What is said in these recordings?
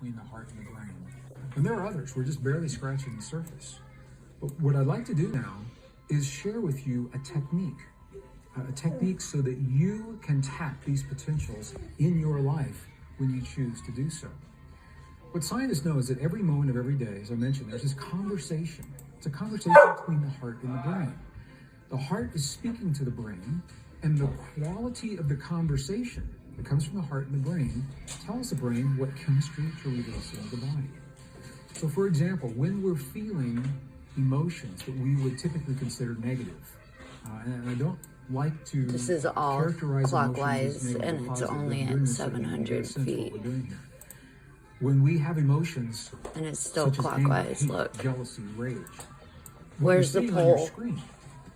between the heart and the brain. And there are others. We're just barely scratching the surface. But what I'd like to do now is share with you a technique so that you can tap these potentials in your life when you choose to do so. What scientists know is that every moment of every day, as I mentioned, there's this conversation. It's a conversation between the heart and the brain. The heart is speaking to the brain, and the quality of the conversation that comes from the heart and the brain tells the brain what chemistry to release into the body. So for example, when we're feeling emotions that we would typically consider negative, and I don't like to This is all characterize clockwise, emotions as negative and or it's positive, only but at in a 700 sense what feet. we're doing here. When we have emotions, And it's still such as anger, clockwise, hate, look. jealousy, rage, Where's the what you're seeing on your pole? screen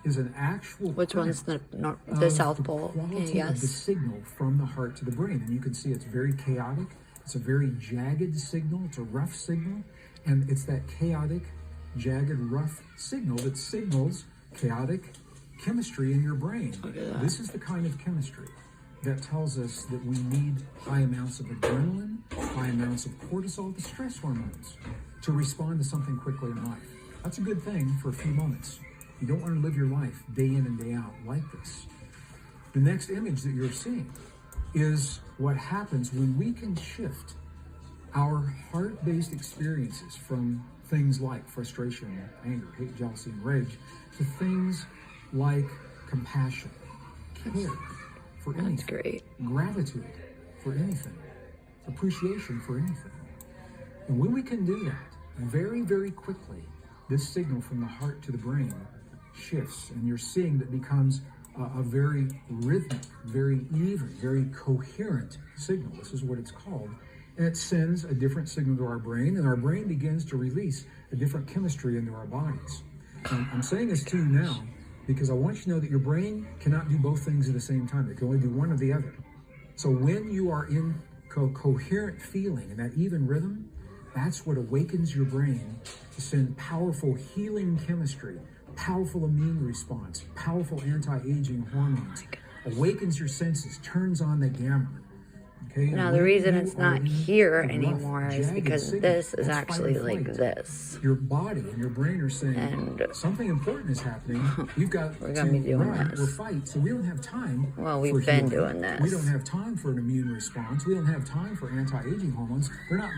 is an actual Which one's print the of South the Pole? Can you quality of the guess? signal from the heart to the brain. And you can see it's very chaotic. It's a very jagged signal. It's a rough signal. And it's that chaotic, jagged, rough signal that signals chaotic chemistry in your brain. This is the kind of chemistry that tells us that we need high amounts of adrenaline, high amounts of cortisol, the stress hormones, to respond to something quickly in life. That's a good thing for a few moments. You don't want to live your life day in and day out like this. The next image that you're seeing is what happens when we can shift our heart-based experiences from things like frustration, anger, hate, jealousy, and rage to things like compassion, care for anything, That's great. gratitude for anything, appreciation for anything. And when we can do that very, very quickly, this signal from the heart to the brain shifts, and you're seeing that becomes a very rhythmic, very even, very coherent signal. This is what it's called. And it sends a different signal to our brain, and our brain begins to release a different chemistry into our bodies. I'm saying this to you now because I want you to know that your brain cannot do both things at the same time. It can only do one or the other. So when you are in coherent feeling and that even rhythm, that's what awakens your brain to send powerful healing chemistry, powerful immune response, powerful anti-aging hormones, awakens your senses, turns on the gamma. Okay? Now, And the when reason you it's are not in here a rough, anymore is jagged because signal, this is that's actually fight or like flight. this. Your body and your brain are saying And something important is happening. You've got we're gonna be to doing run this. or fight. So we don't have time. Well, we've for been healing. doing this. We don't have time for an immune response. We don't have time for anti-aging hormones. They're not